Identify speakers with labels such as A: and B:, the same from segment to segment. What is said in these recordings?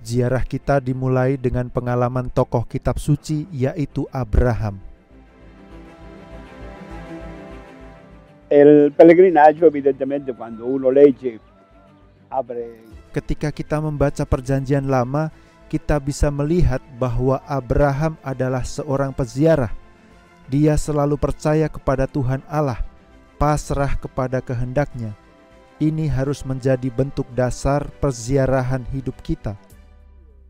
A: Ziarah kita dimulai dengan pengalaman tokoh kitab suci, yaitu Abraham.
B: Il pellegrinaggio evidentemente quando uno legge apre.
A: Ketika kita membaca Perjanjian Lama, kita bisa melihat bahwa Abraham adalah seorang peziarah. Dia selalu percaya kepada Tuhan Allah, pasrah kepada kehendak-Nya. Ini harus menjadi bentuk dasar perziarahan hidup kita.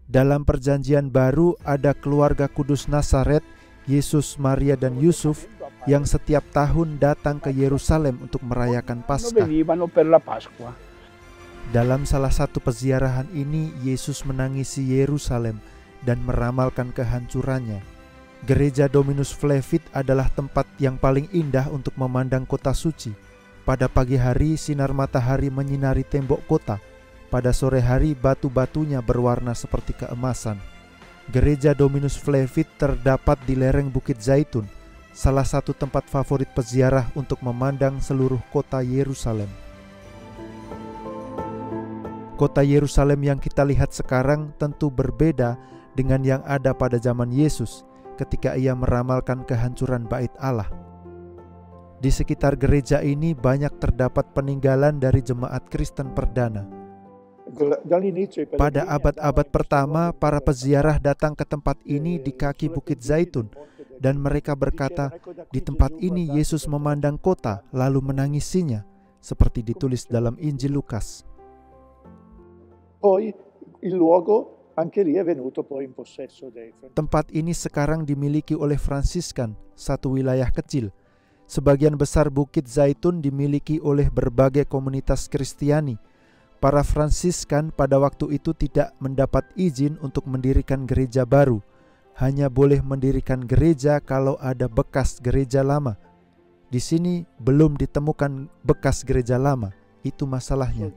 A: Dalam Perjanjian Baru ada keluarga kudus Nazaret, Yesus, Maria, dan Yusuf yang setiap tahun datang ke Yerusalem untuk merayakan Paskah. Dalam salah satu peziarahan ini, Yesus menangisi Yerusalem dan meramalkan kehancurannya. Gereja Dominus Flevit adalah tempat yang paling indah untuk memandang kota suci. Pada pagi hari, sinar matahari menyinari tembok kota. Pada sore hari, batu-batunya berwarna seperti keemasan. Gereja Dominus Flevit terdapat di lereng Bukit Zaitun, salah satu tempat favorit peziarah untuk memandang seluruh kota Yerusalem. Kota Yerusalem yang kita lihat sekarang tentu berbeda dengan yang ada pada zaman Yesus ketika ia meramalkan kehancuran Bait Allah. Di sekitar gereja ini banyak terdapat peninggalan dari jemaat Kristen perdana. Pada abad-abad pertama, para peziarah datang ke tempat ini di kaki Bukit Zaitun dan mereka berkata, "Di tempat ini Yesus memandang kota lalu menangisinya," seperti ditulis dalam Injil Lukas. Tempat ini sekarang dimiliki oleh Fransiskan, satu wilayah kecil. Sebagian besar Bukit Zaitun dimiliki oleh berbagai komunitas Kristiani. Para Fransiskan pada waktu itu tidak mendapat izin untuk mendirikan gereja baru. Hanya boleh mendirikan gereja kalau ada bekas gereja lama. Di sini belum ditemukan bekas gereja lama. Itu masalahnya.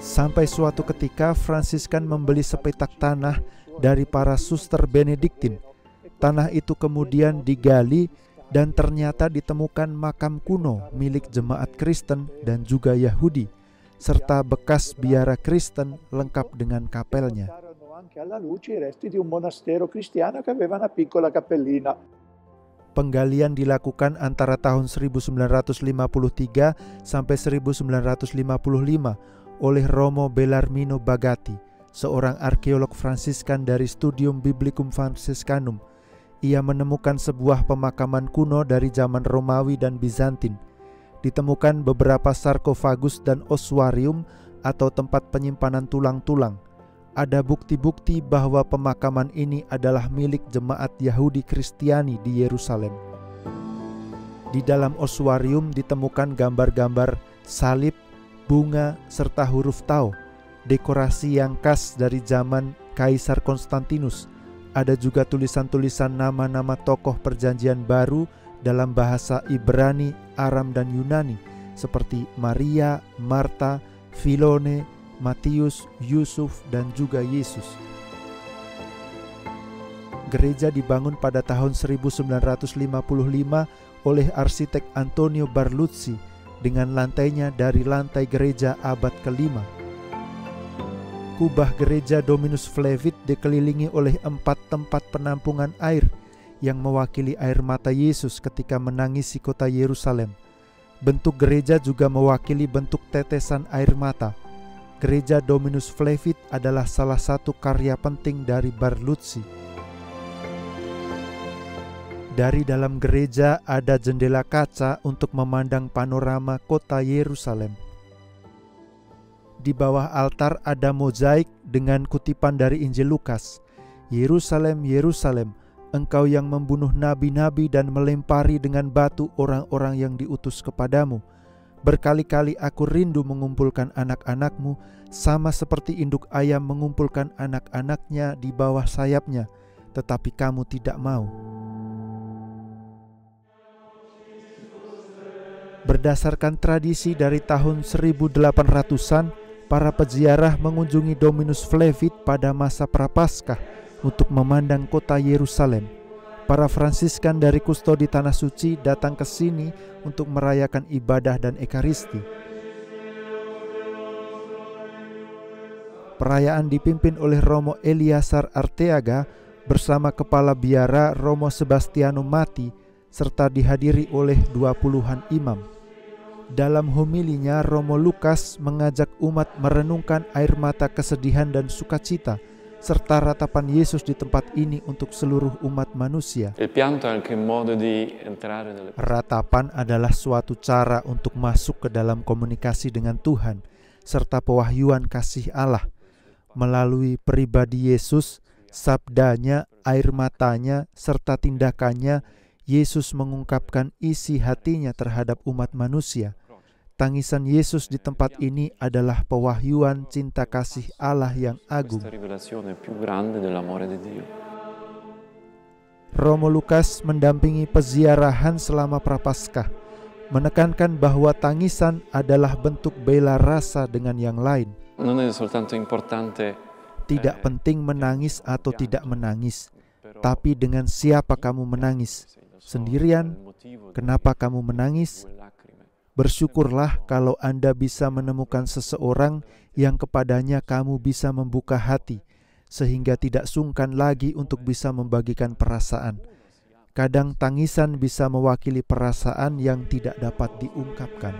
A: Sampai suatu ketika Fransiskan membeli sepetak tanah dari para suster Benediktin. Tanah itu kemudian digali dan ternyata ditemukan makam kuno milik jemaat Kristen dan juga Yahudi, serta bekas biara Kristen lengkap dengan kapelnya. Penggalian dilakukan antara tahun 1953 sampai 1955 oleh Romo Bellarmino Bagatti, seorang arkeolog Fransiskan dari Studium Biblicum Franciscanum. Ia menemukan sebuah pemakaman kuno dari zaman Romawi dan Bizantin. Ditemukan beberapa sarkofagus dan ossuarium atau tempat penyimpanan tulang-tulang. Ada bukti-bukti bahwa pemakaman ini adalah milik jemaat Yahudi Kristiani di Yerusalem. Di dalam ossuarium ditemukan gambar-gambar salib, bunga, serta huruf Tau, dekorasi yang khas dari zaman Kaisar Konstantinus. Ada juga tulisan-tulisan nama-nama tokoh Perjanjian Baru dalam bahasa Ibrani, Aram, dan Yunani, seperti Maria, Marta, Filone, Matius, Yusuf, dan juga Yesus. Gereja dibangun pada tahun 1955 oleh arsitek Antonio Barluzzi dengan lantainya dari lantai gereja abad ke-5. Kubah gereja Dominus Flevit dikelilingi oleh 4 tempat penampungan air yang mewakili air mata Yesus ketika menangisi kota Yerusalem. Bentuk gereja juga mewakili bentuk tetesan air mata. Gereja Dominus Flevit adalah salah satu karya penting dari Barluzzi. Dari dalam gereja ada jendela kaca untuk memandang panorama kota Yerusalem. Di bawah altar ada mozaik dengan kutipan dari Injil Lukas. "Yerusalem, Yerusalem, engkau yang membunuh nabi-nabi dan melempari dengan batu orang-orang yang diutus kepadamu. Berkali-kali aku rindu mengumpulkan anak-anakmu, sama seperti induk ayam mengumpulkan anak-anaknya di bawah sayapnya, tetapi kamu tidak mau." Berdasarkan tradisi dari tahun 1800-an, para peziarah mengunjungi Dominus Flevit pada masa Prapaskah untuk memandang kota Yerusalem. Para Fransiskan dari Kustodi Tanah Suci datang ke sini untuk merayakan ibadah dan ekaristi. Perayaan dipimpin oleh Romo Eliasar Arteaga bersama Kepala Biara Romo Sebastiano Mati serta dihadiri oleh 20-an imam. Dalam homilinya, Romo Lukas mengajak umat merenungkan air mata kesedihan dan sukacita serta ratapan Yesus di tempat ini untuk seluruh umat manusia. Ratapan adalah suatu cara untuk masuk ke dalam komunikasi dengan Tuhan serta pewahyuan kasih Allah. Melalui pribadi Yesus, sabdanya, air matanya, serta tindakannya, Yesus mengungkapkan isi hatinya terhadap umat manusia. Tangisan Yesus di tempat ini adalah pewahyuan cinta kasih Allah yang agung. Romo Lukas mendampingi peziarahan selama Prapaskah, menekankan bahwa tangisan adalah bentuk bela rasa dengan yang lain. Tidak penting menangis atau tidak menangis, tapi dengan siapa kamu menangis. Sendirian, kenapa kamu menangis? Bersyukurlah kalau Anda bisa menemukan seseorang yang kepadanya kamu bisa membuka hati, sehingga tidak sungkan lagi untuk bisa membagikan perasaan. Kadang tangisan bisa mewakili perasaan yang tidak dapat diungkapkan.